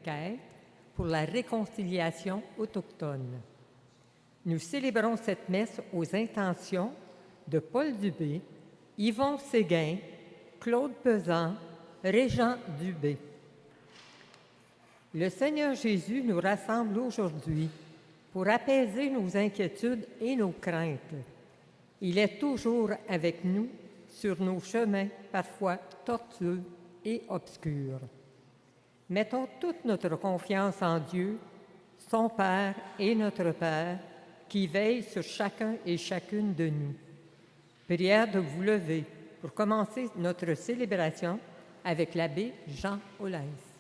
quête pour la réconciliation autochtone. Nous célébrons cette messe aux intentions de Paul Dubé, Yvon Séguin, Claude Pesan, Régent Dubé. Le Seigneur Jésus nous rassemble aujourd'hui pour apaiser nos inquiétudes et nos craintes. Il est toujours avec nous sur nos chemins parfois tortueux et obscurs. Mettons toute notre confiance en Dieu, son Père et notre Père, qui veille sur chacun et chacune de nous. Prière de vous lever pour commencer notre célébration avec l'abbé Jean Olaès.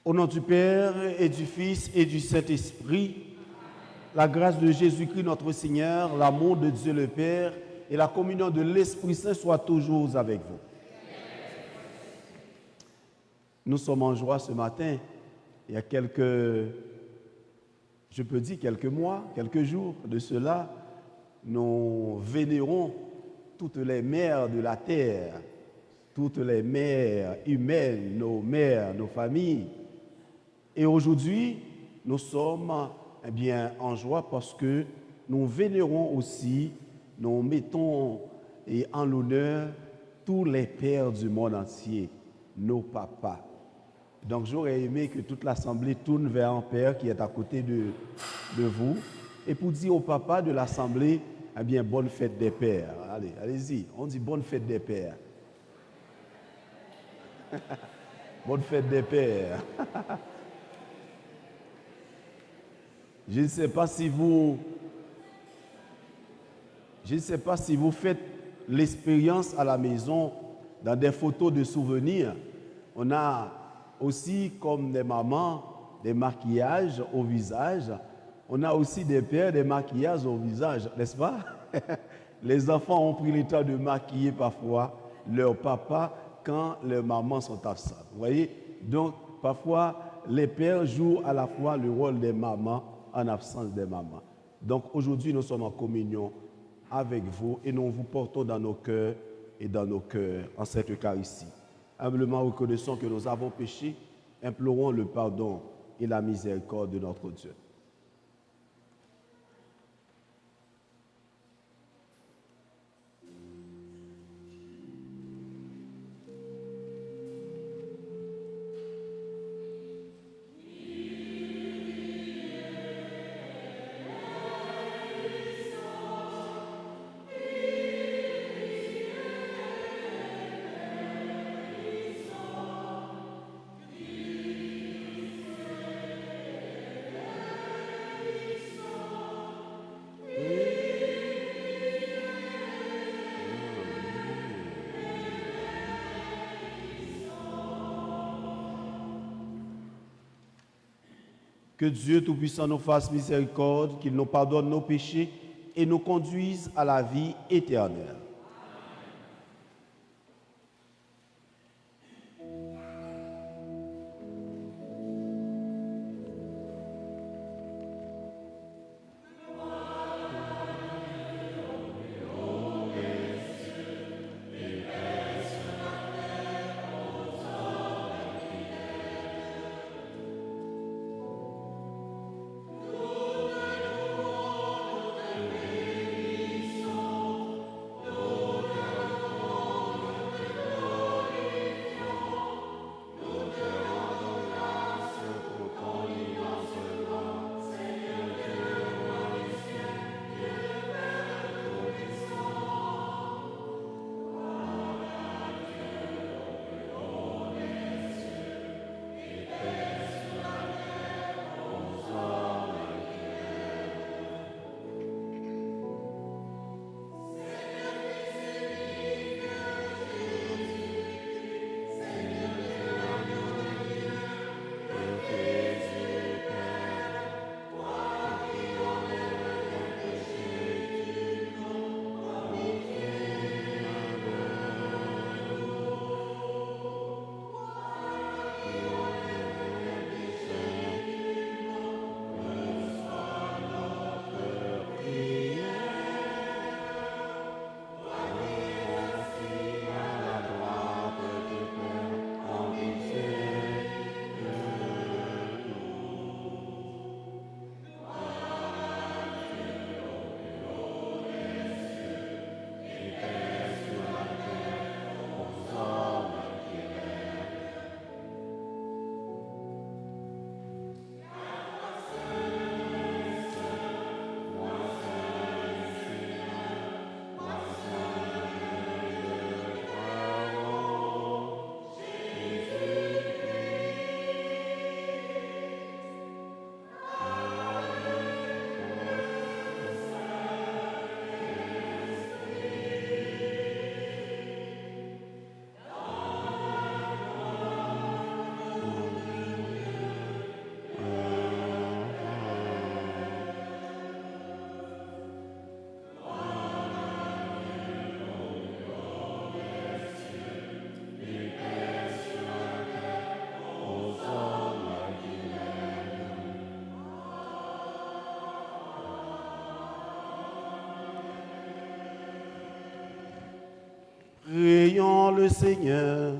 Au nom du Père et du Fils et du Saint-Esprit, la grâce de Jésus-Christ notre Seigneur, l'amour de Dieu le Père et la communion de l'Esprit Saint soient toujours avec vous. Nous sommes en joie ce matin. Il y a quelques mois, quelques jours de cela, nous vénérons toutes les mères de la terre, toutes les mères humaines, nos mères, nos familles. Et aujourd'hui, nous sommes en joie parce que nous vénérons aussi, nous mettons en l'honneur tous les pères du monde entier, nos papas. Donc j'aurais aimé que toute l'assemblée tourne vers un père qui est à côté de vous et pour dire au papa de l'assemblée, bonne fête des pères. Allez, allez-y, on dit bonne fête des pères. Bonne fête des pères. Je ne sais pas si vous, faites l'expérience à la maison dans des photos de souvenirs. On a aussi, comme des mamans, des maquillages au visage. On a aussi des pères, des maquillages au visage, n'est-ce pas? Les enfants ont pris le temps de maquiller parfois leur papa quand leurs mamans sont absentes. Vous voyez? Donc, parfois, les pères jouent à la fois le rôle des mamans en absence des mamans. Donc, aujourd'hui, nous sommes en communion avec vous et nous vous portons dans nos cœurs et dans nos cœurs en cette Eucharistie. Humblement reconnaissons que nous avons péché, implorons le pardon et la miséricorde de notre Dieu. Que Dieu Tout-Puissant nous fasse miséricorde, qu'il nous pardonne nos péchés et nous conduise à la vie éternelle. Prions le Seigneur.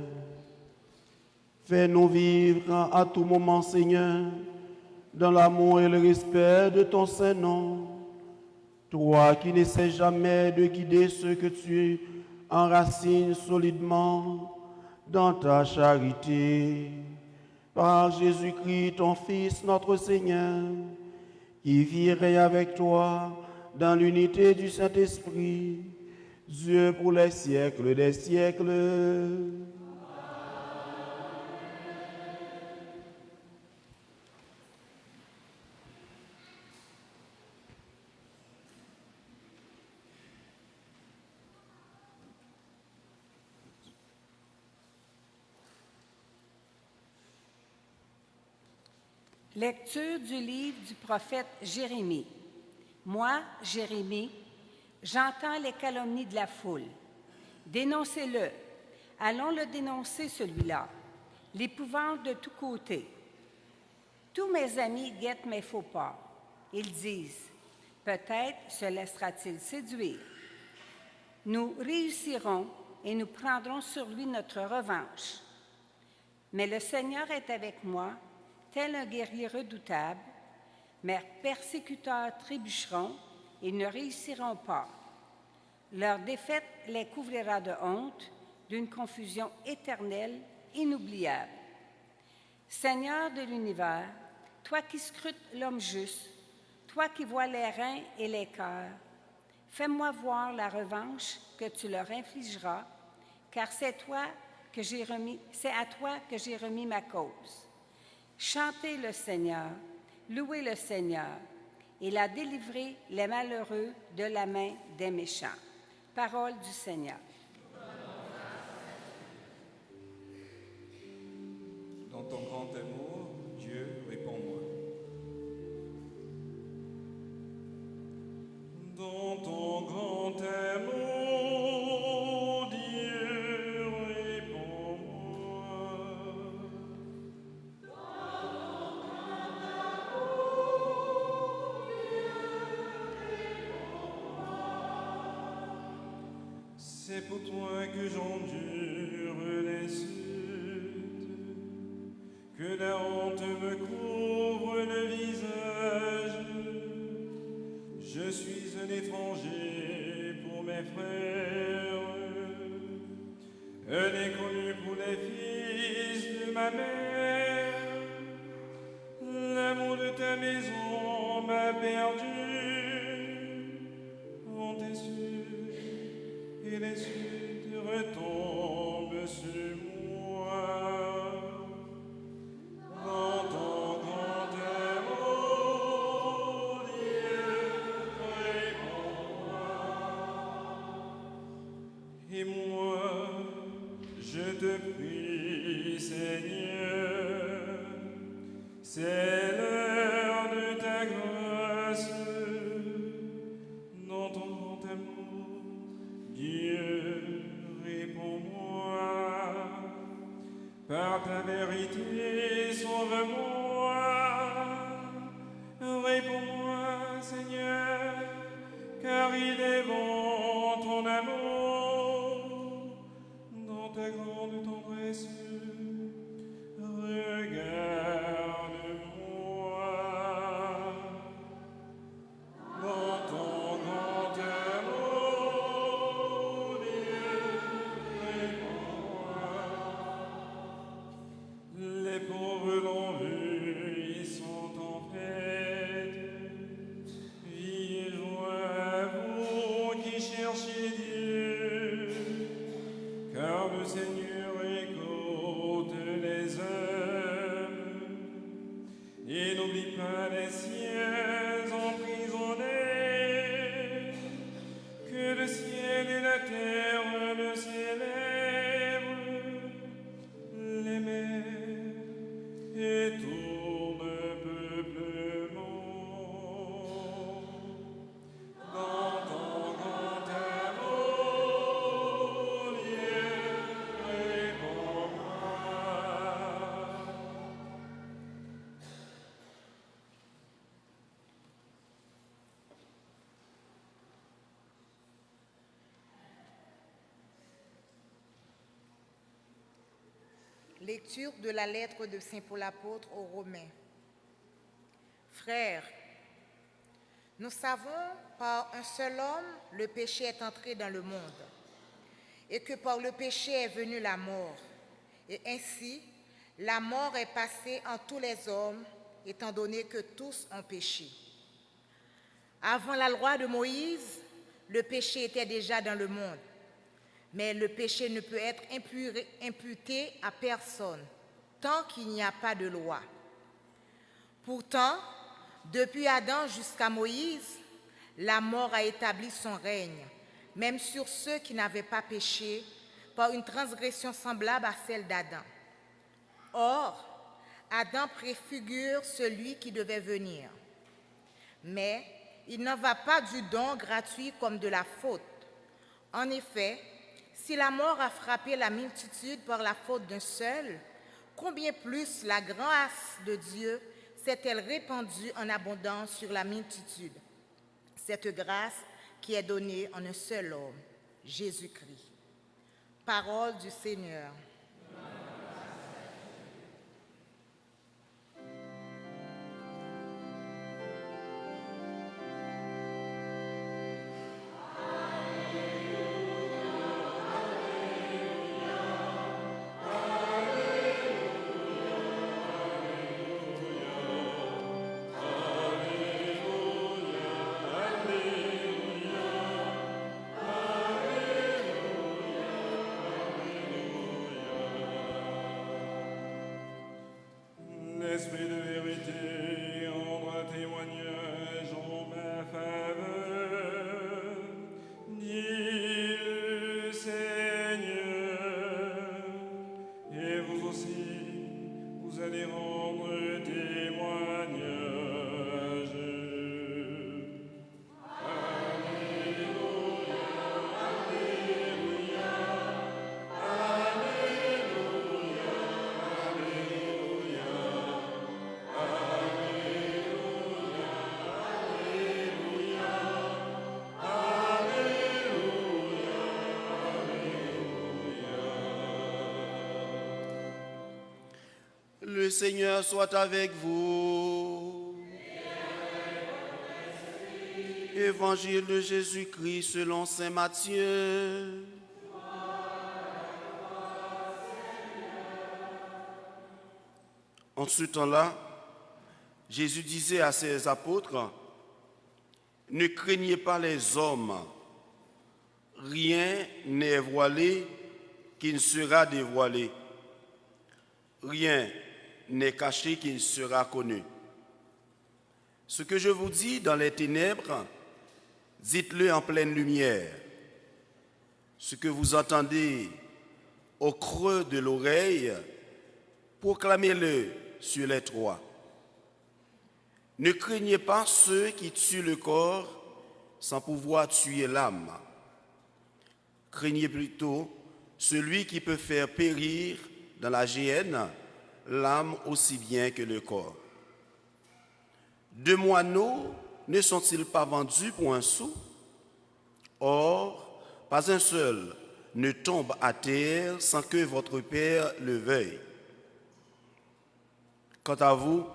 Fais-nous vivre à tout moment, Seigneur, dans l'amour et le respect de ton Saint-Nom. Toi qui n'essaies jamais de guider ceux que tu enracines solidement dans ta charité. Par Jésus-Christ, ton Fils, notre Seigneur, qui vit et règne avec toi dans l'unité du Saint-Esprit, Dieu pour les siècles des siècles. Lecture du livre du prophète Jérémie. Moi, Jérémie, j'entends les calomnies de la foule. Dénoncez-le. Allons le dénoncer, celui-là. L'épouvante de tous côtés. Tous mes amis guettent mes faux pas. Ils disent, peut-être se laissera-t-il séduire. Nous réussirons et nous prendrons sur lui notre revanche. Mais le Seigneur est avec moi, tel un guerrier redoutable. Mes persécuteurs trébucheront et ne réussiront pas. Leur défaite les couvrira de honte, d'une confusion éternelle, inoubliable. Seigneur de l'univers, toi qui scrutes l'homme juste, toi qui vois les reins et les cœurs, fais-moi voir la revanche que tu leur infligeras, car c'est à toi que j'ai remis ma cause. Chantez le Seigneur, louez le Seigneur. Il a délivré les malheureux de la main des méchants. Parole du Seigneur. Dans ton grand amour, Dieu, réponds-moi. Dans ton grand amour, Dieu, réponds-moi. C'est pour toi que j'endure les insultes, que la honte me couvre le visage. Je suis un étranger pour mes frères, un inconnu pour les fils de ma mère. L'amour de ta maison m'a perdu. On tes cieux et les cieux retombent sur moi. Dans ton grand amour, Dieu, réponds-moi. Et moi, je te prie, Seigneur, c'est l'heure de ta grâce. Dans ton grand amour, Dieu, réponds-moi. Par ta vérité, sauve-moi. Réponds-moi, Seigneur, car il est bon ton amour. Dans ta grande tendresse, regarde-moi. Dans ton grand amour, Dieu, réponds-moi. Les pauvres l'ont vu, ils sont en fête. Vie et joie à vous qui cherchez Dieu, car le Seigneur écoute les hommes et n'oublie pas les siens emprisonnés. Que le ciel et la terre le célèbrent, les mers et tout le peuplement. Dans ton grand amour, Dieu, réponds-moi. Lecture de la lettre de Saint Paul apôtre aux Romains. Frères, nous savons par un seul homme le péché est entré dans le monde, et que par le péché est venue la mort. Et ainsi, la mort est passée en tous les hommes, étant donné que tous ont péché. Avant la loi de Moïse, le péché était déjà dans le monde. Mais le péché ne peut être imputé à personne tant qu'il n'y a pas de loi. Pourtant, depuis Adam jusqu'à Moïse, la mort a établi son règne, même sur ceux qui n'avaient pas péché, par une transgression semblable à celle d'Adam. Or, Adam préfigure celui qui devait venir. Mais il n'en va pas du don gratuit comme de la faute. En effet, si la mort a frappé la multitude par la faute d'un seul, combien plus la grâce de Dieu s'est-elle répandue en abondance sur la multitude? Cette grâce qui est donnée en un seul homme, Jésus-Christ. Parole du Seigneur. L'Esprit de vérité rendra témoignage en ma faveur, dit le Seigneur. Et vous aussi, vous allez rendre témoignage. Le Seigneur soit avec vous. Évangile de Jésus-Christ selon saint Matthieu. En ce temps-là, Jésus disait à ses apôtres, « Ne craignez pas les hommes, rien n'est voilé qui ne sera dévoilé, rien n'est caché qui ne sera connu. Ce que je vous dis dans les ténèbres, dites-le en pleine lumière. Ce que vous entendez au creux de l'oreille, proclamez-le sur les toits. Ne craignez pas ceux qui tuent le corps sans pouvoir tuer l'âme. Craignez plutôt celui qui peut faire périr dans la géhenne l'âme aussi bien que le corps. 2 moineaux ne sont-ils pas vendus pour un sou? Or, pas un seul ne tombe à terre sans que votre Père le veuille. Quant à vous,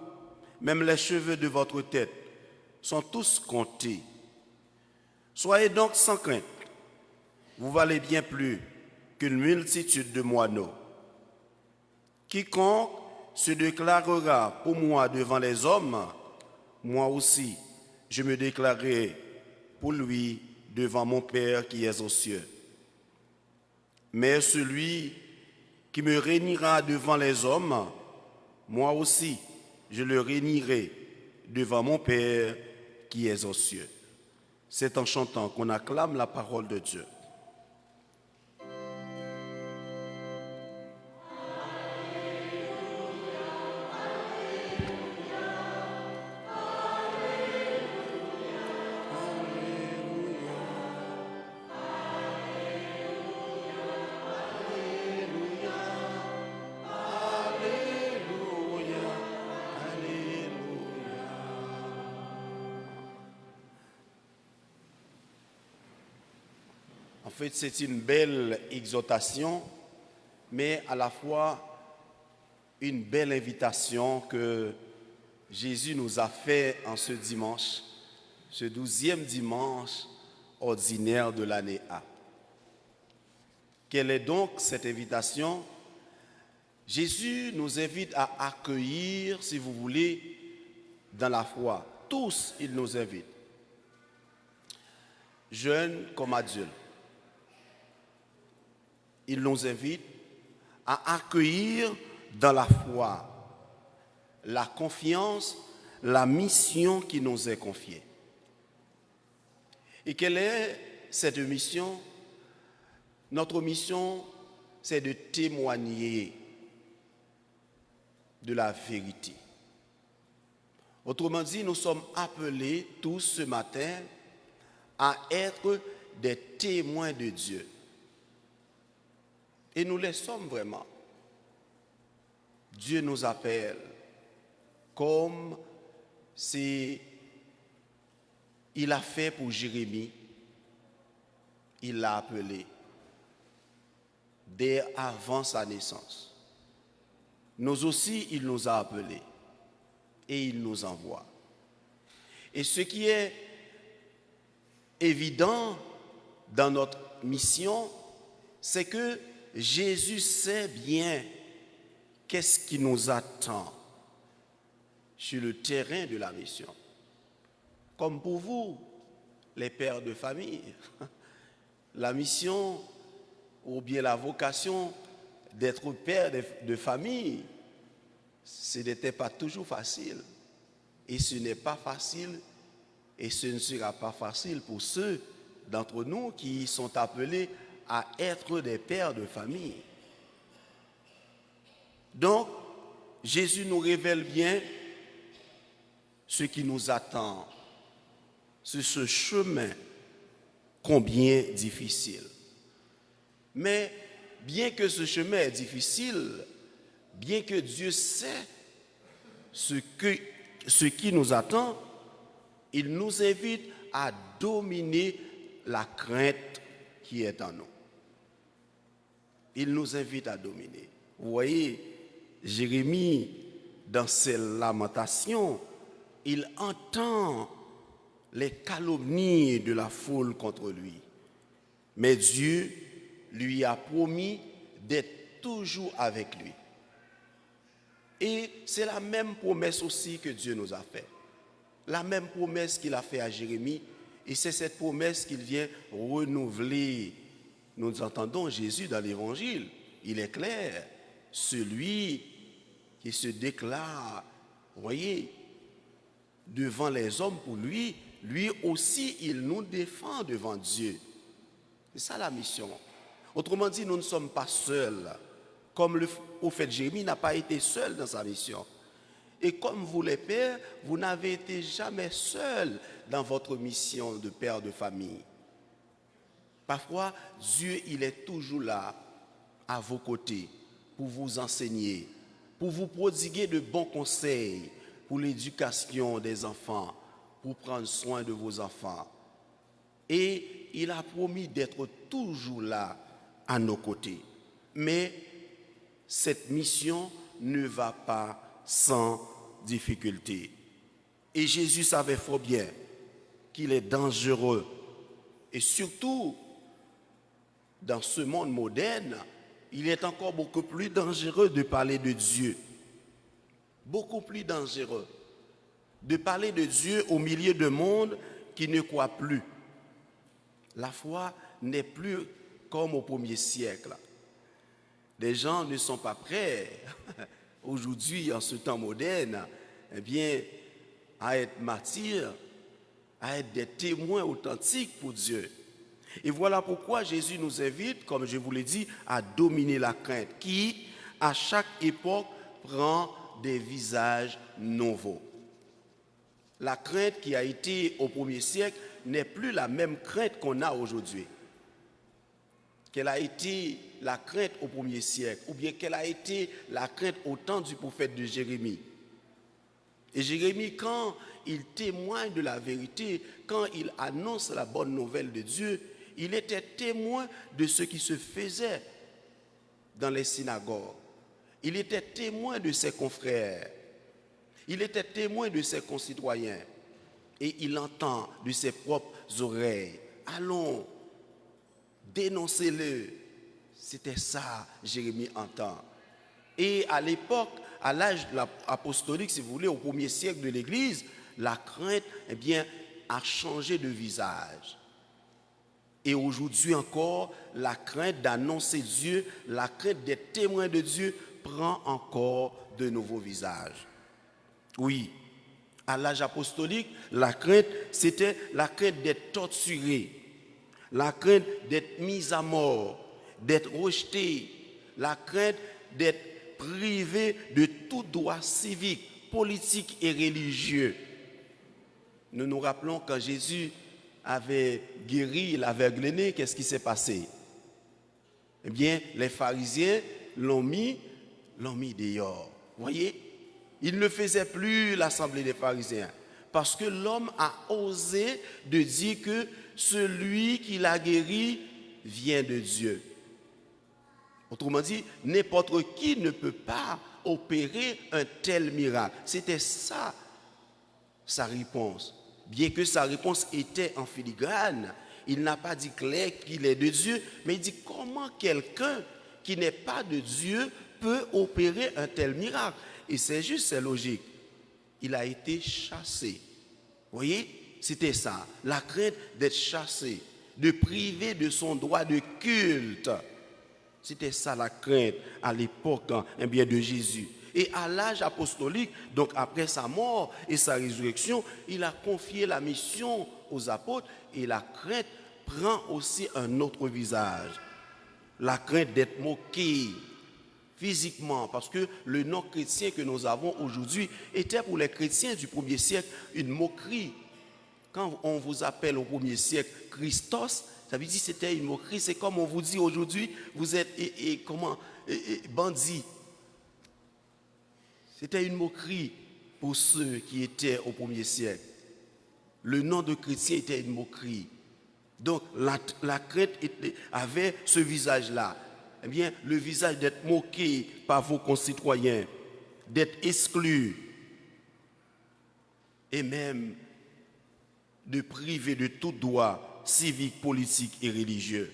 même les cheveux de votre tête sont tous comptés. Soyez donc sans crainte. Vous valez bien plus qu'une multitude de moineaux. Quiconque se déclarera pour moi devant les hommes, moi aussi, je me déclarerai pour lui devant mon Père qui est aux cieux. Mais celui qui me réunira devant les hommes, moi aussi, je le réunirai devant mon Père qui est aux cieux. C'est en chantant qu'on acclame la parole de Dieu. En fait, c'est une belle exhortation, mais à la fois une belle invitation que Jésus nous a fait en ce dimanche, ce 12e dimanche ordinaire de l'année A. Quelle est donc cette invitation? Jésus nous invite à accueillir, si vous voulez, dans la foi. Tous, il nous invite. Jeunes comme adultes. Il nous invite à accueillir dans la foi la confiance, la mission qui nous est confiée. Et quelle est cette mission? Notre mission, c'est de témoigner. de la vérité. Autrement dit, nous sommes appelés tous ce matin à être des témoins de Dieu. Et nous le sommes vraiment. Dieu nous appelle comme il a fait pour Jérémie. Il l'a appelé dès avant sa naissance. Nous aussi, il nous a appelés et il nous envoie. Et ce qui est évident dans notre mission, c'est que Jésus sait bien qu'est-ce qui nous attend sur le terrain de la mission. Comme pour vous, les pères de famille, la mission ou bien la vocation d'être père de famille, ce n'était pas toujours facile. Et ce n'est pas facile et ce ne sera pas facile pour ceux d'entre nous qui sont appelés à être des pères de famille. Donc, Jésus nous révèle bien ce qui nous attend sur ce chemin combien difficile. Mais bien que ce chemin est difficile, bien que Dieu sait ce qui nous attend, il nous invite à dominer la crainte qui est en nous. Il nous invite à dominer. Vous voyez, Jérémie, dans ses lamentations, il entend les calomnies de la foule contre lui. Mais Dieu lui a promis d'être toujours avec lui. Et c'est la même promesse aussi que Dieu nous a faite. La même promesse qu'il a faite à Jérémie. Et c'est cette promesse qu'il vient renouveler. Nous entendons Jésus dans l'Évangile. Il est clair. Celui qui se déclare, vous voyez, devant les hommes pour lui, lui aussi, il nous défend devant Dieu. C'est ça la mission. Autrement dit, nous ne sommes pas seuls. Comme le prophète Jérémie n'a pas été seul dans sa mission. Et comme vous les pères, vous n'avez été jamais seuls dans votre mission de père de famille. Parfois, Dieu, il est toujours là, à vos côtés, pour vous enseigner, pour vous prodiguer de bons conseils pour l'éducation des enfants, pour prendre soin de vos enfants. Et il a promis d'être toujours là, à nos côtés. Mais cette mission ne va pas sans difficulté. Et Jésus savait fort bien qu'il est dangereux. Et surtout, dans ce monde moderne, il est encore beaucoup plus dangereux de parler de Dieu. Beaucoup plus dangereux de parler de Dieu au milieu de monde qui ne croit plus. La foi n'est plus comme au premier siècle. Les gens ne sont pas prêts aujourd'hui, en ce temps moderne, eh bien, à être martyrs, à être des témoins authentiques pour Dieu. Et voilà pourquoi Jésus nous invite, comme je vous l'ai dit, à dominer la crainte qui, à chaque époque, prend des visages nouveaux. La crainte qui a été au premier siècle n'est plus la même crainte qu'on a aujourd'hui. Quelle a été la crainte au premier siècle, ou bien quelle a été la crainte au temps du prophète de Jérémie. Et Jérémie, quand il témoigne de la vérité, quand il annonce la bonne nouvelle de Dieu, il était témoin de ce qui se faisait dans les synagogues. Il était témoin de ses confrères. Il était témoin de ses concitoyens. Et il entend de ses propres oreilles. Allons, dénoncez-le. C'était ça, Jérémie entend. Et à l'époque, à l'âge apostolique, si vous voulez, au premier siècle de l'Église, la crainte, eh bien, a changé de visage. Et aujourd'hui encore, la crainte d'annoncer Dieu, la crainte d'être témoin de Dieu prend encore de nouveaux visages. Oui, à l'âge apostolique, la crainte, c'était la crainte d'être torturé, la crainte d'être mis à mort, d'être rejeté, la crainte d'être privé de tout droit civique, politique et religieux. Nous nous rappelons quand Jésus avait guéri l'aveugle-né, qu'est-ce qui s'est passé? Eh bien, les pharisiens l'ont mis dehors. Vous voyez? Il ne faisait plus l'assemblée des pharisiens parce que l'homme a osé de dire que celui qui l'a guéri vient de Dieu. Autrement dit, n'importe qui ne peut pas opérer un tel miracle. C'était ça sa réponse. Bien que sa réponse était en filigrane, il n'a pas dit clair qu'il est de Dieu, mais il dit comment quelqu'un qui n'est pas de Dieu peut opérer un tel miracle. Et c'est juste, c'est logique. Il a été chassé. Vous voyez, c'était ça, la crainte d'être chassé, de priver de son droit de culte. C'était ça la crainte à l'époque de Jésus. Et à l'âge apostolique, donc après sa mort et sa résurrection, il a confié la mission aux apôtres et la crainte prend aussi un autre visage. La crainte d'être moqué physiquement, parce que le nom chrétien que nous avons aujourd'hui était pour les chrétiens du 1er siècle une moquerie. Quand on vous appelle au 1er siècle Christos, ça veut dire que c'était une moquerie. C'est comme on vous dit aujourd'hui, vous êtes bandit. C'était une moquerie pour ceux qui étaient au 1er siècle. Le nom de chrétien était une moquerie. Donc la crainte avait ce visage-là. Eh bien, le visage d'être moqué par vos concitoyens, d'être exclu, et même de priver de tout droit civique, politique et religieux.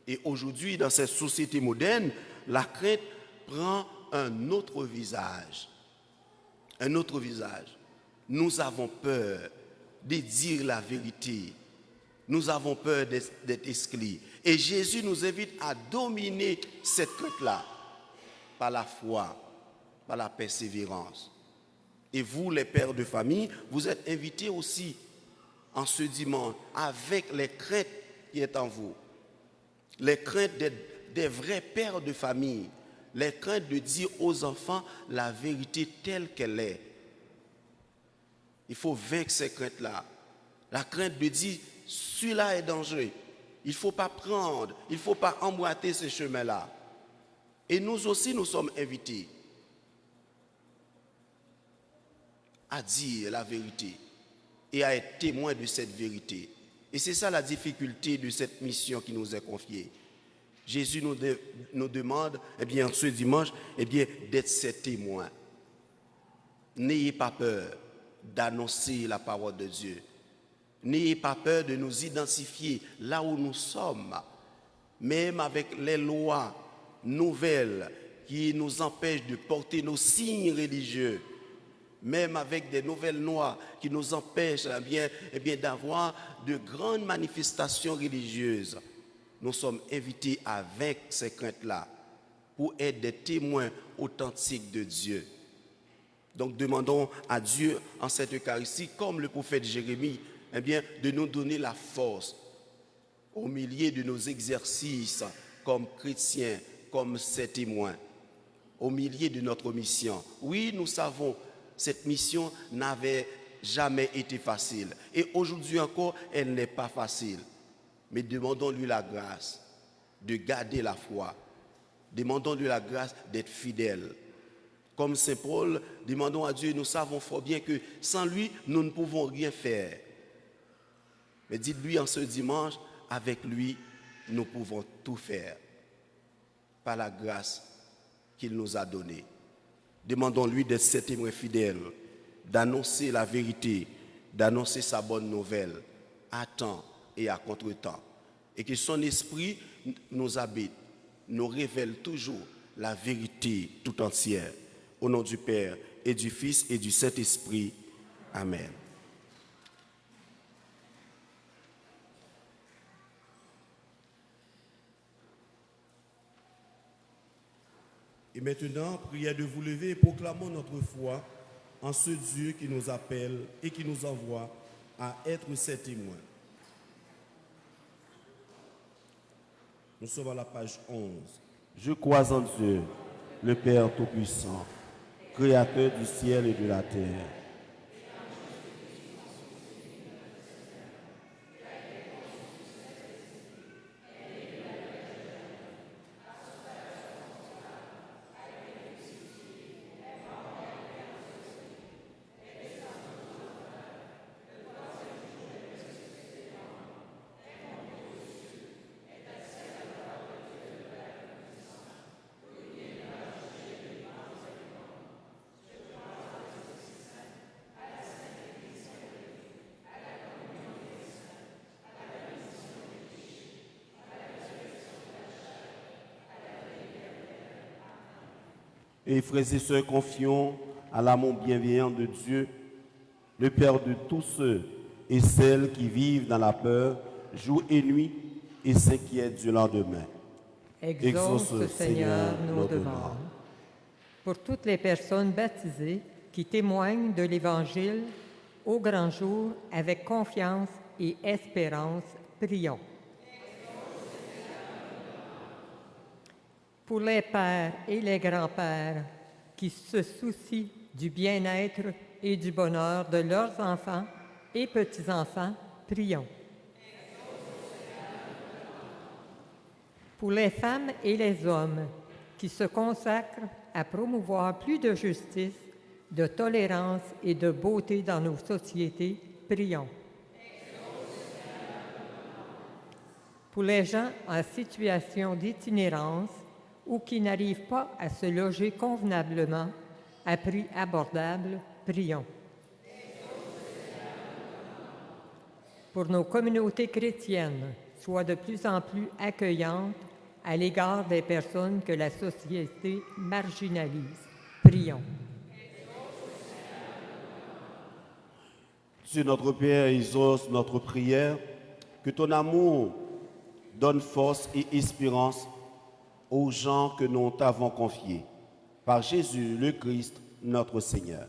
Et aujourd'hui, dans cette société moderne, la crainte prend un autre visage. Un autre visage. Nous avons peur de dire la vérité. Nous avons peur d'être exclus. Et Jésus nous invite à dominer cette crainte-là par la foi, par la persévérance. Et vous, les pères de famille, vous êtes invités aussi en ce dimanche avec les craintes qui sont en vous. Les craintes des vrais pères de famille. Les craintes de dire aux enfants la vérité telle qu'elle est. Il faut vaincre ces craintes-là. La crainte de dire celui-là est dangereux. Il ne faut pas prendre, il ne faut pas emboîter ce chemin-là. Et nous aussi, nous sommes invités à dire la vérité et à être témoins de cette vérité. Et c'est ça la difficulté de cette mission qui nous est confiée. Jésus nous demande, ce dimanche, d'être ses témoins. N'ayez pas peur d'annoncer la parole de Dieu. N'ayez pas peur de nous identifier là où nous sommes, même avec les lois nouvelles qui nous empêchent de porter nos signes religieux, même avec des nouvelles lois qui nous empêchent d'avoir de grandes manifestations religieuses. Nous sommes invités à vaincre ces craintes-là pour être des témoins authentiques de Dieu. Donc demandons à Dieu en cette Eucharistie, comme le prophète Jérémie, de nous donner la force au milieu de nos exercices comme chrétiens, comme ses témoins, au milieu de notre mission. Oui, nous savons, cette mission n'avait jamais été facile. Et aujourd'hui encore, elle n'est pas facile. Mais demandons-lui la grâce de garder la foi. Demandons-lui la grâce d'être fidèle. Comme Saint Paul, demandons à Dieu, nous savons fort bien que sans lui, nous ne pouvons rien faire. Mais dites-lui en ce dimanche, avec lui, nous pouvons tout faire par la grâce qu'il nous a donnée. Demandons-lui d'être cet témoin fidèle, d'annoncer la vérité, d'annoncer sa bonne nouvelle à temps et à contre-temps. Et que son esprit nous habite, nous révèle toujours la vérité tout entière. Au nom du Père et du Fils et du Saint-Esprit. Amen. Et maintenant, priez de vous lever et proclamons notre foi en ce Dieu qui nous appelle et qui nous envoie à être ses témoins. Nous sommes à la page 11. Je crois en Dieu, le Père Tout-Puissant, Créateur du ciel et de la terre. Et frères et sœurs, confions à l'amour bienveillant de Dieu, le Père de tous ceux et celles qui vivent dans la peur, jour et nuit, et s'inquiètent du lendemain. Exauce, Seigneur, nos demandes. Pour toutes les personnes baptisées qui témoignent de l'Évangile au grand jour avec confiance et espérance, prions. Pour les pères et les grands-pères qui se soucient du bien-être et du bonheur de leurs enfants et petits-enfants, prions. Pour les femmes et les hommes qui se consacrent à promouvoir plus de justice, de tolérance et de beauté dans nos sociétés, prions. Pour les gens en situation d'itinérance ou qui n'arrivent pas à se loger convenablement à prix abordable, prions. Pour nos communautés chrétiennes, soient de plus en plus accueillantes à l'égard des personnes que la société marginalise. Prions. Dieu notre Père, exauce notre prière, que ton amour donne force et espérance aux gens que nous t'avons confiés. Par Jésus le Christ, notre Seigneur.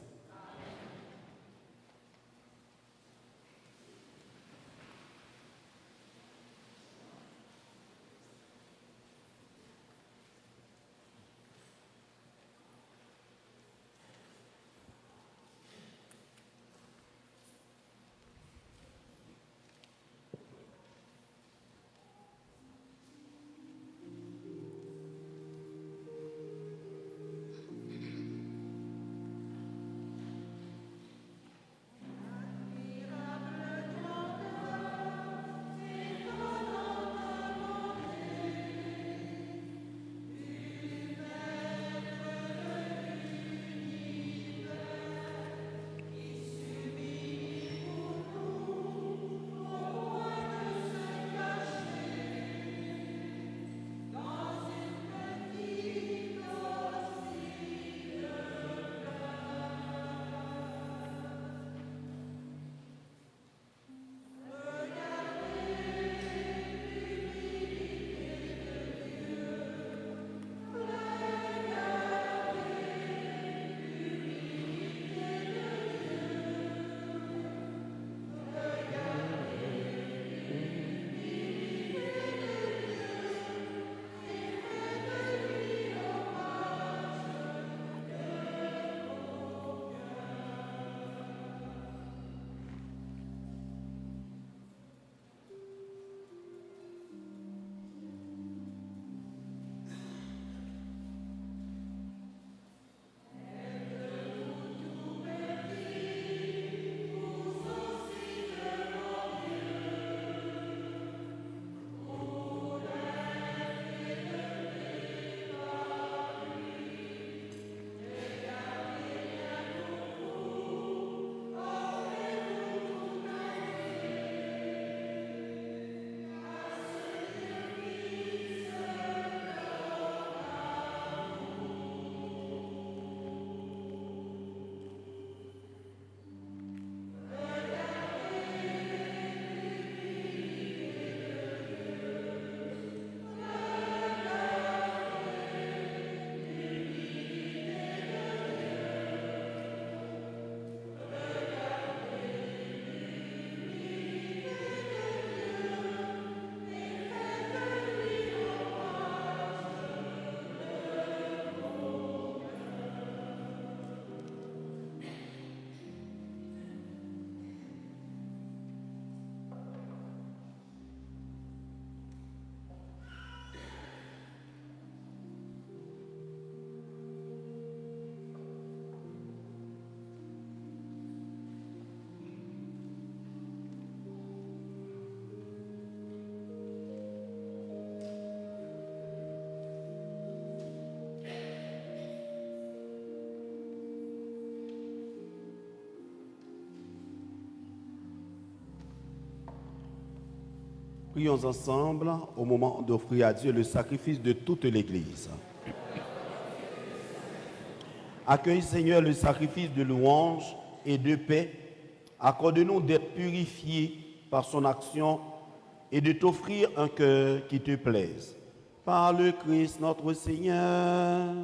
Prions ensemble au moment d'offrir à Dieu le sacrifice de toute l'Église. Accueille, Seigneur, le sacrifice de louange et de paix. Accorde-nous d'être purifiés par son action et de t'offrir un cœur qui te plaise. Par le Christ notre Seigneur.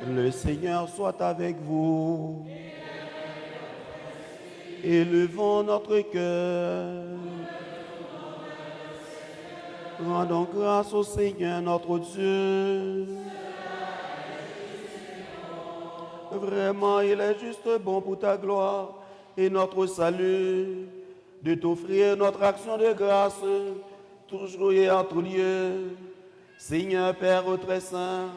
Le Seigneur soit avec vous. Élevons notre cœur. Rendons grâce au Seigneur notre Dieu. Vraiment, il est juste bon pour ta gloire et notre salut de t'offrir notre action de grâce toujours et en tout lieu. Seigneur Père très saint,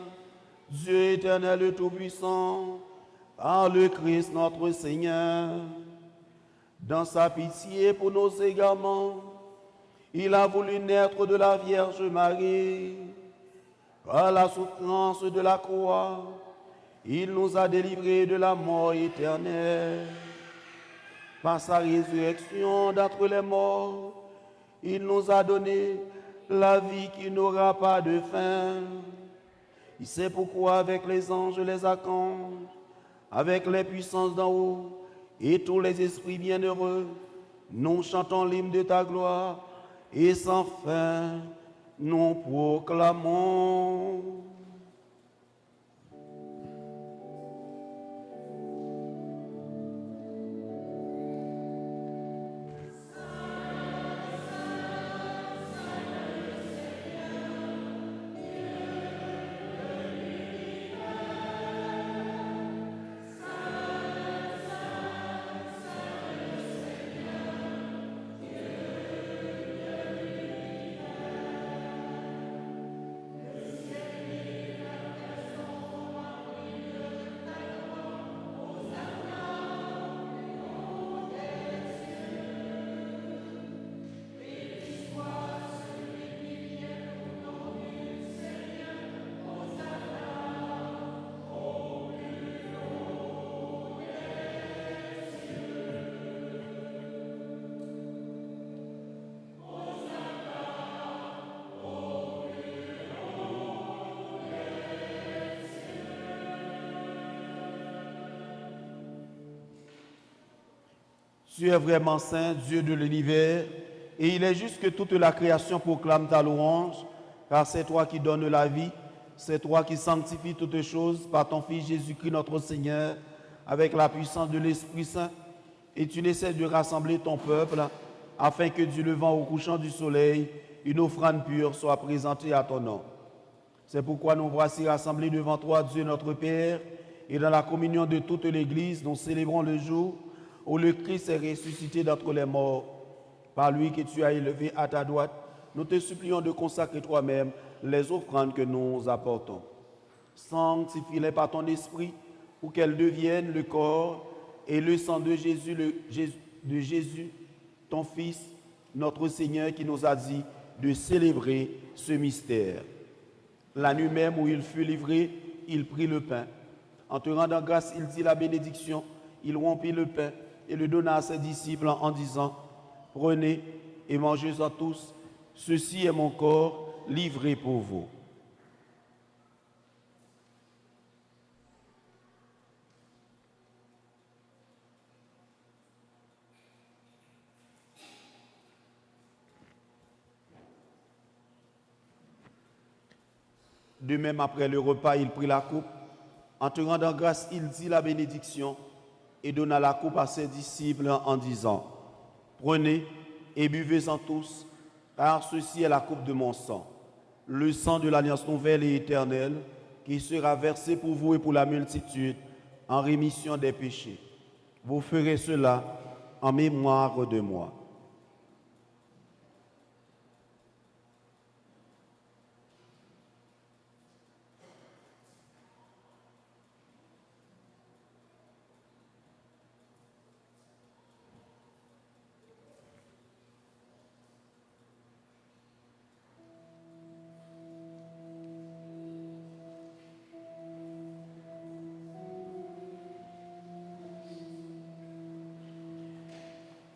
Dieu éternel et tout-puissant, par le Christ notre Seigneur, dans sa pitié pour nos égarements, il a voulu naître de la Vierge Marie. Par la souffrance de la croix, il nous a délivrés de la mort éternelle. Par sa résurrection d'entre les morts, il nous a donné la vie qui n'aura pas de fin. Il sait pourquoi avec les anges et les archanges, avec les puissances d'en haut et tous les esprits bienheureux, nous chantons l'hymne de ta gloire et sans fin nous proclamons. Tu es vraiment saint, Dieu de l'univers, et il est juste que toute la création proclame ta louange, car c'est toi qui donnes la vie, c'est toi qui sanctifies toutes choses par ton Fils Jésus-Christ notre Seigneur, avec la puissance de l'Esprit Saint, et tu n'essaies de rassembler ton peuple, afin que du levant au couchant du soleil, une offrande pure soit présentée à ton nom. C'est pourquoi nous voici rassemblés devant toi, Dieu notre Père, et dans la communion de toute l'Église, nous célébrons le jour où le Christ est ressuscité d'entre les morts. Par lui que tu as élevé à ta droite, nous te supplions de consacrer toi-même les offrandes que nous apportons. Sanctifie-les par ton esprit pour qu'elles deviennent le corps et le sang de Jésus, ton Fils, notre Seigneur, qui nous a dit de célébrer ce mystère. La nuit même où il fut livré, il prit le pain. En te rendant grâce, il dit la bénédiction, il rompit le pain et le donna à ses disciples en disant, « Prenez et mangez-en tous, ceci est mon corps livré pour vous. » De même, après le repas, il prit la coupe. En te rendant grâce, il dit la bénédiction et donna la coupe à ses disciples en disant, « Prenez et buvez-en tous, car ceci est la coupe de mon sang, le sang de l'alliance nouvelle et éternelle, qui sera versé pour vous et pour la multitude en rémission des péchés. Vous ferez cela en mémoire de moi. »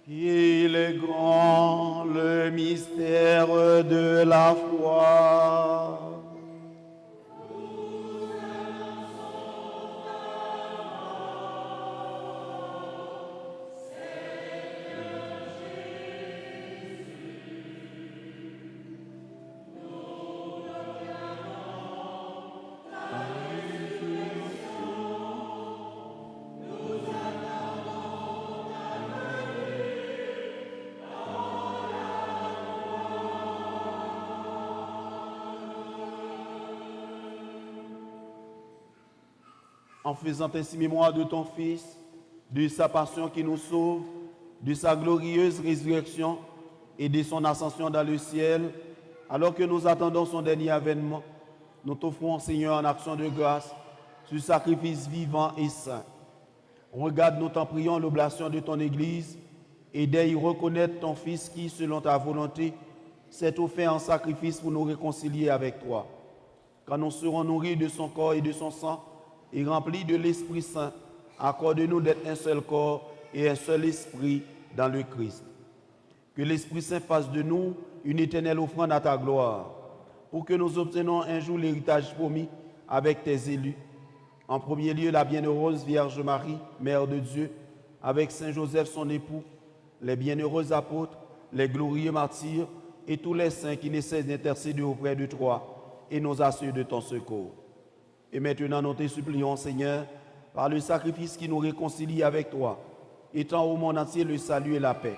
Il le grand, le mystère de la foi. En faisant ainsi mémoire de ton Fils, de sa passion qui nous sauve, de sa glorieuse résurrection et de son ascension dans le ciel, alors que nous attendons son dernier avènement, nous t'offrons, Seigneur, en action de grâce, ce sacrifice vivant et saint. Regarde, nous t'en prions, l'oblation de ton Église, et d'y reconnaître ton Fils qui, selon ta volonté, s'est offert en sacrifice pour nous réconcilier avec toi. Quand nous serons nourris de son corps et de son sang, et remplis de l'Esprit Saint, accorde-nous d'être un seul corps et un seul esprit dans le Christ. Que l'Esprit Saint fasse de nous une éternelle offrande à ta gloire, pour que nous obtenions un jour l'héritage promis avec tes élus. En premier lieu, la bienheureuse Vierge Marie, Mère de Dieu, avec Saint Joseph son époux, les bienheureux apôtres, les glorieux martyrs et tous les saints qui ne cessent d'intercéder auprès de toi et nous assurent de ton secours. Et maintenant, nous te supplions, Seigneur, par le sacrifice qui nous réconcilie avec toi, étends au monde entier le salut et la paix.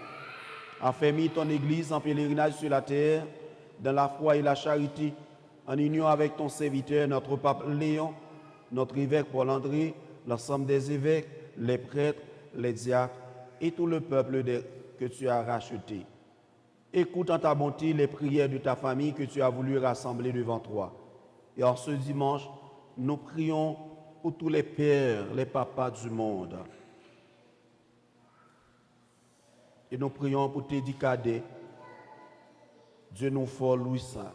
Affermis ton Église en pèlerinage sur la terre, dans la foi et la charité, en union avec ton serviteur, notre pape Léon, notre évêque Paul-André, l'ensemble des évêques, les prêtres, les diacres et tout le peuple que tu as racheté. Écoute en ta bonté les prières de ta famille que tu as voulu rassembler devant toi. Et en ce dimanche, nous prions pour tous les pères, les papas du monde. Et nous prions pour tes 10 cadets, Dieu nous fort, Louis Saint,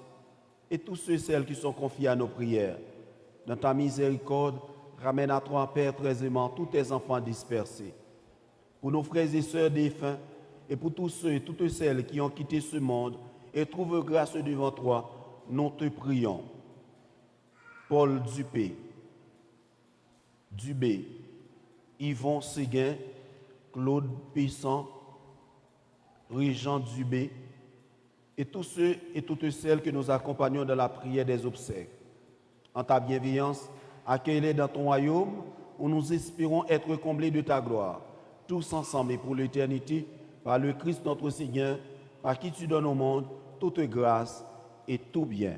et tous ceux et celles qui sont confiés à nos prières. Dans ta miséricorde, ramène à toi, Père, très aimant, tous tes enfants dispersés. Pour nos frères et sœurs défunts, et pour tous ceux et toutes celles qui ont quitté ce monde et trouvent grâce devant toi, nous te prions. Paul Dubé, Yvon Séguin, Claude Pissant, Régent Dubé, et tous ceux et toutes celles que nous accompagnons dans la prière des obsèques. En ta bienveillance, accueille-les dans ton royaume où nous espérons être comblés de ta gloire, tous ensemble et pour l'éternité, par le Christ notre Seigneur, par qui tu donnes au monde toute grâce et tout bien.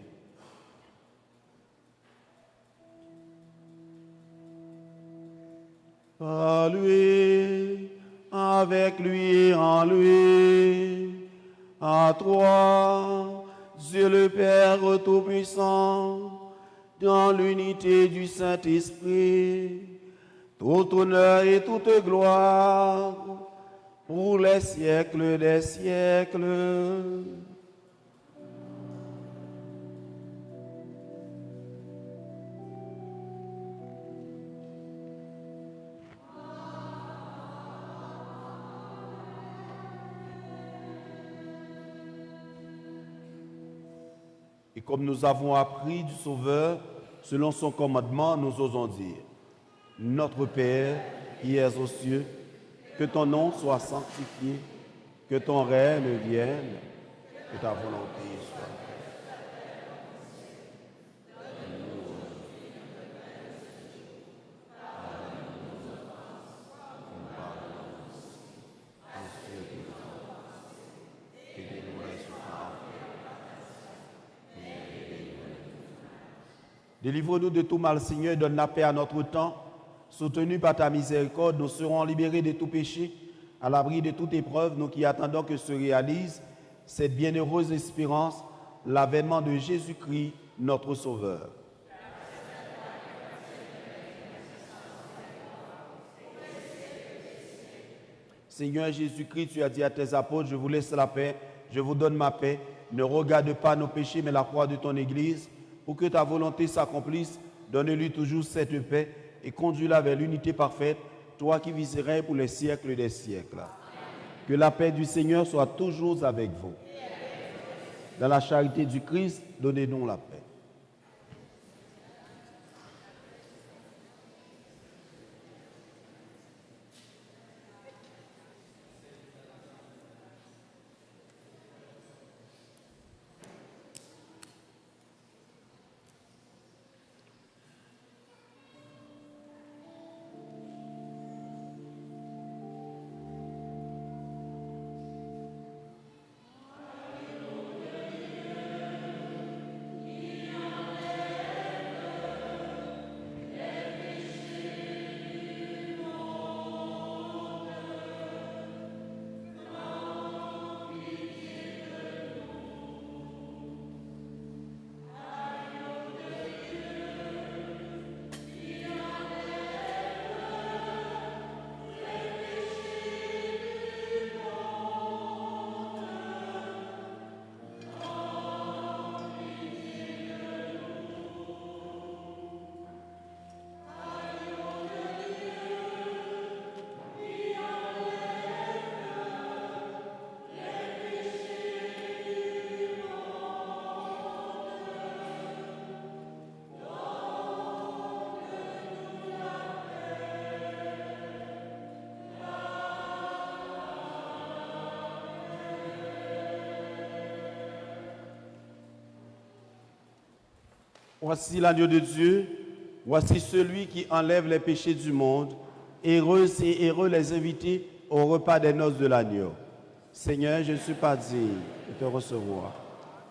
Par lui, avec lui et en lui, à toi, Dieu le Père Tout-Puissant, dans l'unité du Saint-Esprit, tout honneur et toute gloire, pour les siècles des siècles. Et comme nous avons appris du Sauveur, selon son commandement, nous osons dire: Notre Père, qui es aux cieux, que ton nom soit sanctifié, que ton règne vienne, que ta volonté soit. Délivre-nous de tout mal, Seigneur, et donne la paix à notre temps. Soutenus par ta miséricorde, nous serons libérés de tout péché, à l'abri de toute épreuve, nous qui attendons que se réalise cette bienheureuse espérance, l'avènement de Jésus-Christ, notre Sauveur. Seigneur Jésus-Christ, tu as dit à tes apôtres: je vous laisse la paix, je vous donne ma paix. Ne regarde pas nos péchés, mais la croix de ton Église. Pour que ta volonté s'accomplisse, donne-lui toujours cette paix et conduis-la vers l'unité parfaite, toi qui viserais pour les siècles des siècles. Que la paix du Seigneur soit toujours avec vous. Dans la charité du Christ, donnez-nous la paix. Voici l'agneau de Dieu, voici celui qui enlève les péchés du monde. Heureuses et heureux les invités au repas des noces de l'agneau. Seigneur, je ne suis pas digne de te recevoir,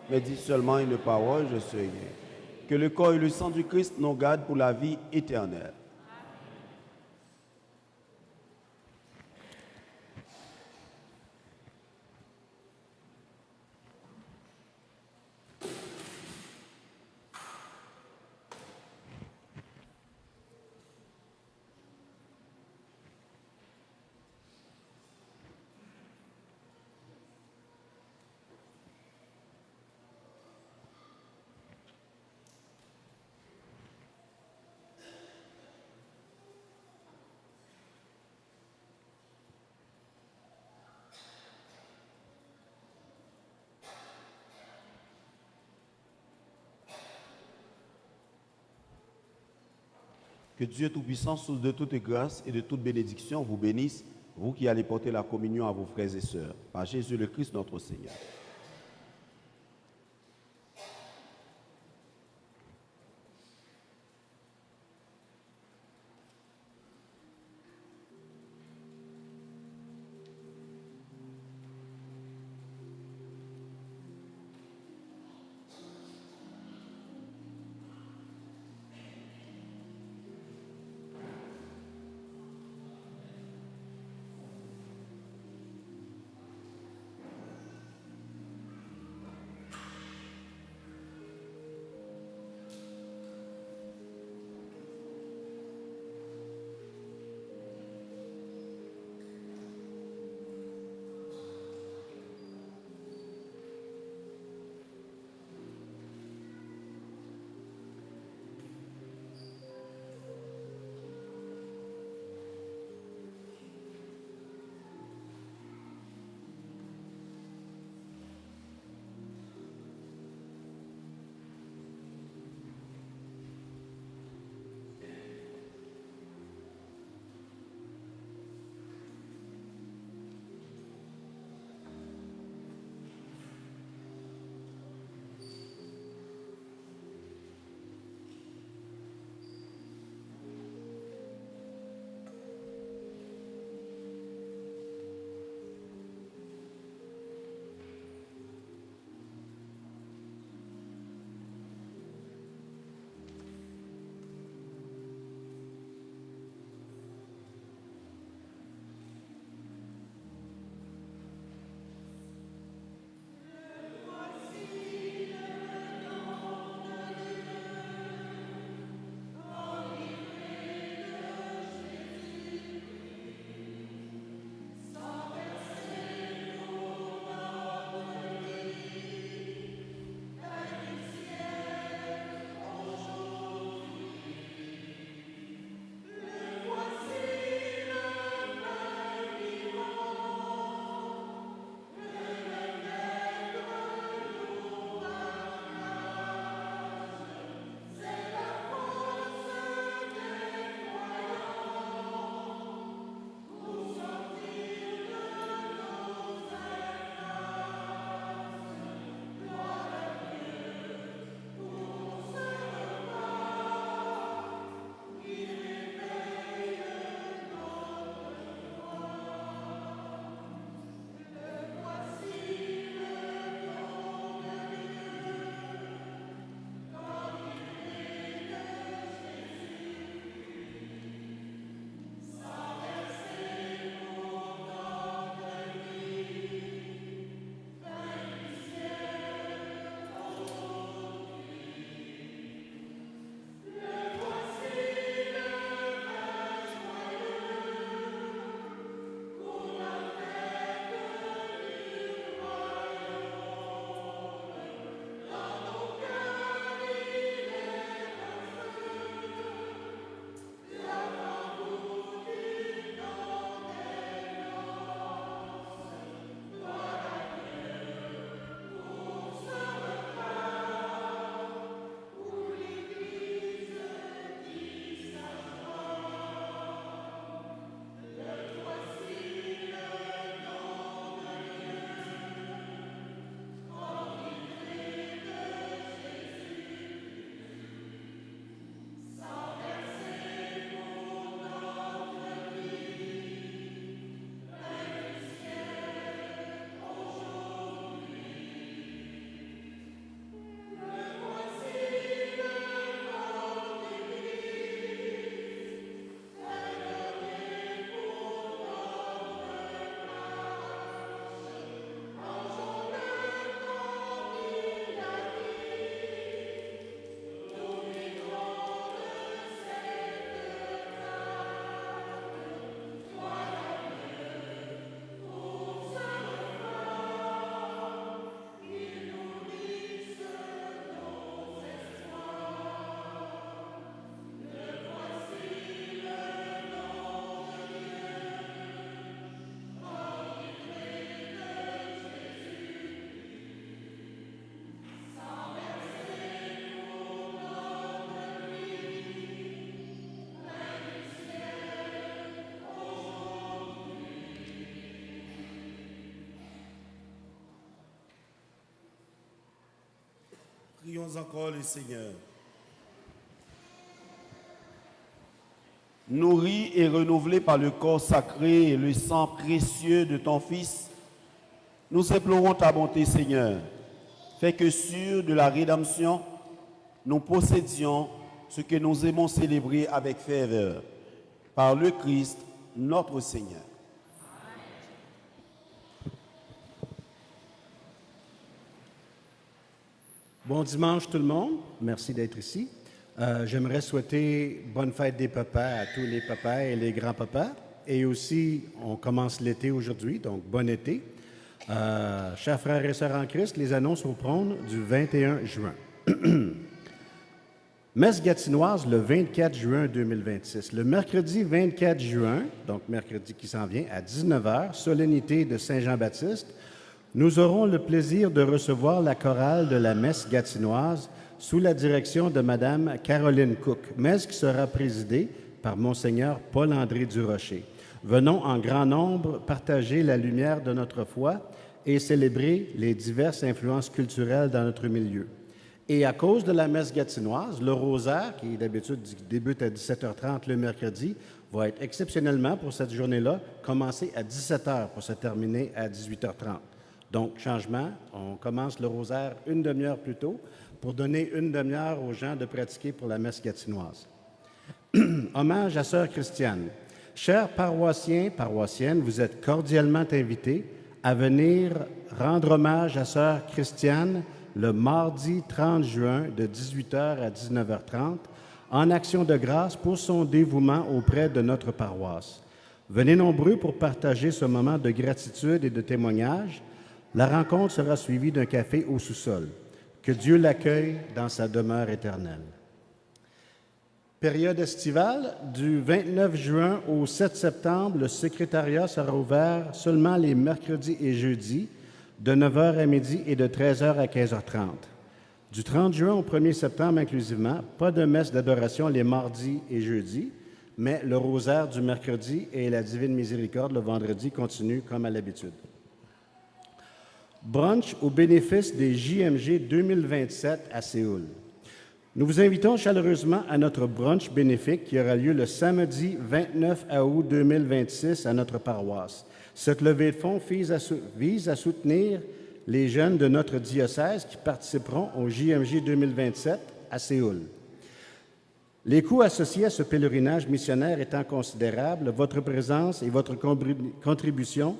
mais dis seulement une parole, je serai. Que le corps et le sang du Christ nous gardent pour la vie éternelle. Que Dieu Tout-Puissant, source de toute grâce et de toute bénédiction, vous bénisse, vous qui allez porter la communion à vos frères et sœurs, par Jésus le Christ notre Seigneur. Prions encore le Seigneur. Nourri et renouvelé par le corps sacré et le sang précieux de ton Fils, nous implorons ta bonté, Seigneur. Fais que sûrs de la rédemption, nous possédions ce que nous aimons célébrer avec ferveur. Par le Christ, notre Seigneur. Bon dimanche tout le monde, merci d'être ici. J'aimerais souhaiter bonne fête des papas à tous les papas et les grands-papas. Et aussi, on commence l'été aujourd'hui, donc bon été. Chers frères et sœurs en Christ, les annonces au prône du 21 juin. Messe gatinoise le 24 juin 2026. Le mercredi 24 juin, donc mercredi qui s'en vient, à 19h, solennité de Saint-Jean-Baptiste, nous aurons le plaisir de recevoir la chorale de la messe gatinoise sous la direction de Mme Caroline Cook, messe qui sera présidée par Monseigneur Paul-André Durocher. Venons en grand nombre partager la lumière de notre foi et célébrer les diverses influences culturelles dans notre milieu. Et à cause de la messe gatinoise, le rosaire, qui d'habitude débute à 17h30 le mercredi, va être exceptionnellement pour cette journée-là commencé à 17h pour se terminer à 18h30. Donc, changement, on commence le rosaire une demi-heure plus tôt pour donner une demi-heure aux gens de pratiquer pour la messe gatinoise. Hommage à Sœur Christiane. Chers paroissiens, paroissiennes, vous êtes cordialement invités à venir rendre hommage à Sœur Christiane le mardi 30 juin de 18h à 19h30 en action de grâce pour son dévouement auprès de notre paroisse. Venez nombreux pour partager ce moment de gratitude et de témoignage. La rencontre sera suivie d'un café au sous-sol. Que Dieu l'accueille dans sa demeure éternelle. Période estivale, du 29 juin au 7 septembre, le secrétariat sera ouvert seulement les mercredis et jeudis, de 9h à midi et de 13h à 15h30. Du 30 juin au 1er septembre inclusivement, pas de messe d'adoration les mardis et jeudis, mais le rosaire du mercredi et la Divine Miséricorde le vendredi continue comme à l'habitude. Brunch au bénéfice des JMG 2027 à Séoul. Nous vous invitons chaleureusement à notre brunch bénéfique qui aura lieu le samedi 29 août 2026 à notre paroisse. Cette levée de fonds vise à soutenir les jeunes de notre diocèse qui participeront au JMJ 2027 à Séoul. Les coûts associés à ce pèlerinage missionnaire étant considérables, votre présence et votre contribution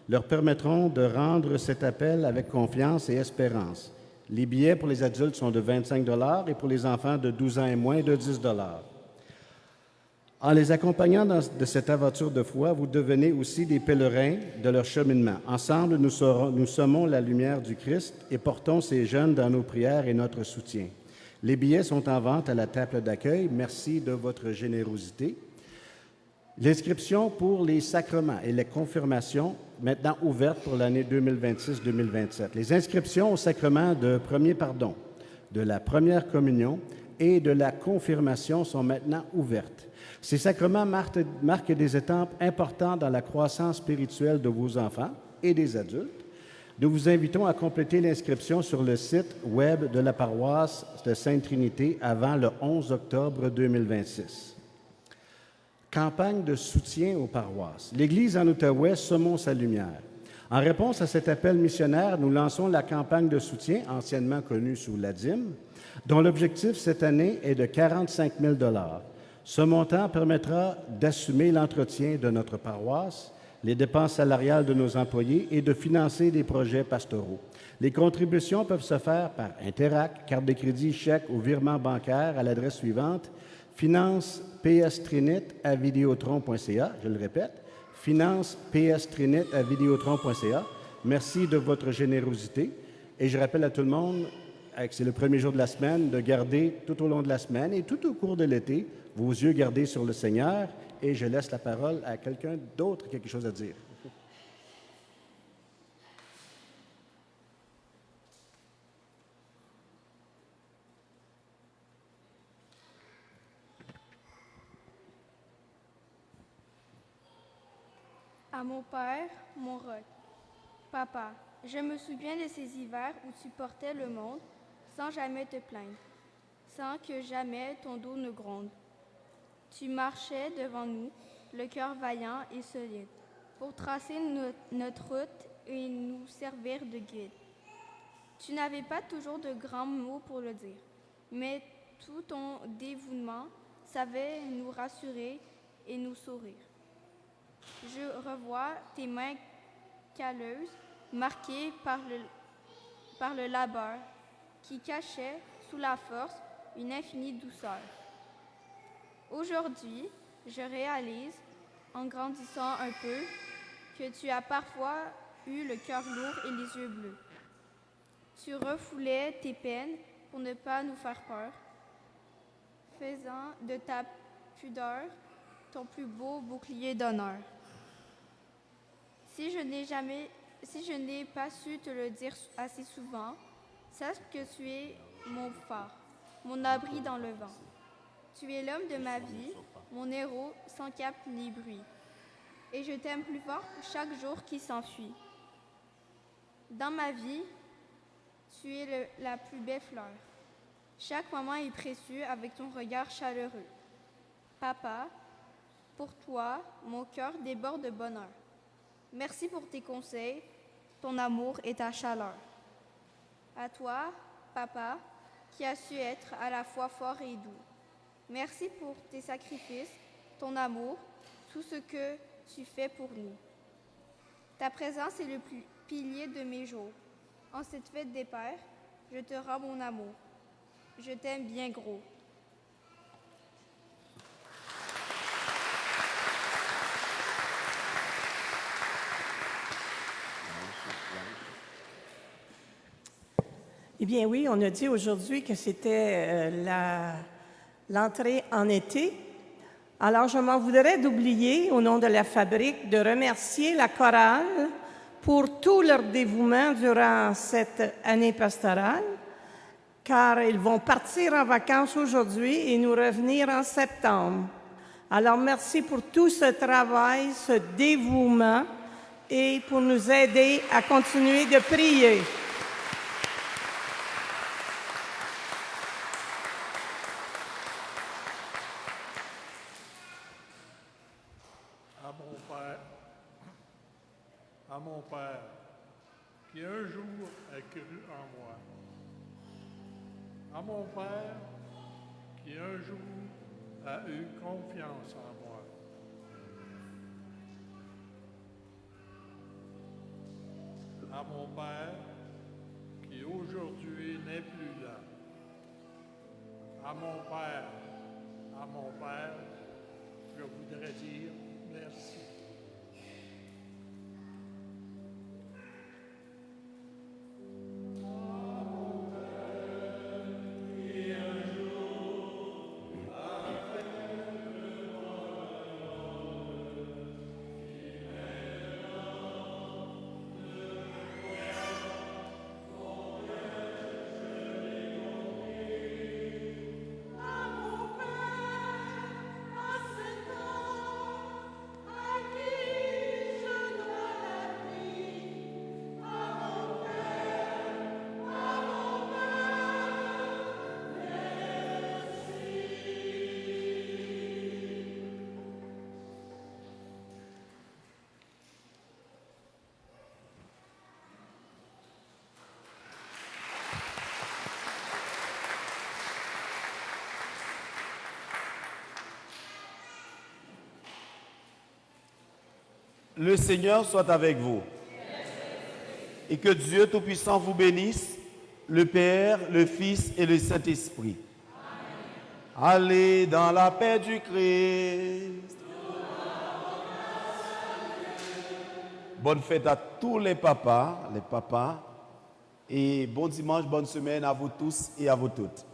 leur permettront de rendre cet appel avec confiance et espérance. Les billets pour les adultes sont de 25 $ et pour les enfants de 12 ans et moins de 10 $. En les accompagnant de cette aventure de foi, vous devenez aussi des pèlerins de leur cheminement. Ensemble, nous sommons la lumière du Christ et portons ces jeunes dans nos prières et notre soutien. Les billets sont en vente à la table d'accueil. Merci de votre générosité. L'inscription pour les sacrements et les confirmations, maintenant ouverte pour l'année 2026-2027. Les inscriptions au sacrement de premier pardon, de la première communion et de la confirmation sont maintenant ouvertes. Ces sacrements marquent des étapes importantes dans la croissance spirituelle de vos enfants et des adultes. Nous vous invitons à compléter l'inscription sur le site web de la paroisse de Sainte-Trinité avant le 11 octobre 2026. Campagne de soutien aux paroisses. L'Église en Outaouais, sommons sa lumière. En réponse à cet appel missionnaire, nous lançons la campagne de soutien, anciennement connue sous l'ADIM, dont l'objectif cette année est de 45 000 $. Ce montant permettra d'assumer l'entretien de notre paroisse, les dépenses salariales de nos employés et de financer des projets pastoraux. Les contributions peuvent se faire par Interac, carte de crédit, chèque ou virement bancaire à l'adresse suivante: financepstrinit@videotron.ca. Je le répète, financepstrinit@videotron.ca. Merci de votre générosité. Et je rappelle à tout le monde, c'est le premier jour de la semaine, de garder tout au long de la semaine et tout au cours de l'été vos yeux gardés sur le Seigneur. Et je laisse la parole à quelqu'un d'autre qui a quelque chose à dire. À mon père, mon roc. Papa, je me souviens de ces hivers où tu portais le monde sans jamais te plaindre, sans que jamais ton dos ne gronde. Tu marchais devant nous, le cœur vaillant et solide, pour tracer notre route et nous servir de guide. Tu n'avais pas toujours de grands mots pour le dire, mais tout ton dévouement savait nous rassurer et nous sourire. Je revois tes mains calleuses, marquées par le labeur, qui cachait sous la force une infinie douceur. Aujourd'hui, je réalise, en grandissant un peu, que tu as parfois eu le cœur lourd et les yeux bleus. Tu refoulais tes peines pour ne pas nous faire peur, faisant de ta pudeur ton plus beau bouclier d'honneur. Si je n'ai pas su te le dire assez souvent, sache que tu es mon phare, mon abri dans le vent. Tu es l'homme de ma vie, mon héros sans cap ni bruit. Et je t'aime plus fort chaque jour qui s'enfuit. Dans ma vie, tu es la plus belle fleur. Chaque moment est précieux avec ton regard chaleureux. Papa, pour toi, mon cœur déborde de bonheur. Merci pour tes conseils, ton amour et ta chaleur. À toi, papa, qui as su être à la fois fort et doux. Merci pour tes sacrifices, ton amour, tout ce que tu fais pour nous. Ta présence est le pilier de mes jours. En cette fête des pères, je te rends mon amour. Je t'aime bien gros. Eh bien oui, on a dit aujourd'hui que c'était l'entrée en été. Alors je m'en voudrais d'oublier, au nom de la fabrique, de remercier la chorale pour tout leur dévouement durant cette année pastorale, car ils vont partir en vacances aujourd'hui et nous revenir en septembre. Alors merci pour tout ce travail, ce dévouement et pour nous aider à continuer de prier. À mon Père, qui un jour a cru en moi. À mon Père, qui un jour a eu confiance en moi. À mon Père, qui aujourd'hui n'est plus là. À mon Père, je voudrais dire merci. Le Seigneur soit avec vous. Et que Dieu Tout-Puissant vous bénisse, le Père, le Fils et le Saint-Esprit. Allez dans la paix du Christ. Bonne fête à tous les papas, et bon dimanche, bonne semaine à vous tous et à vous toutes.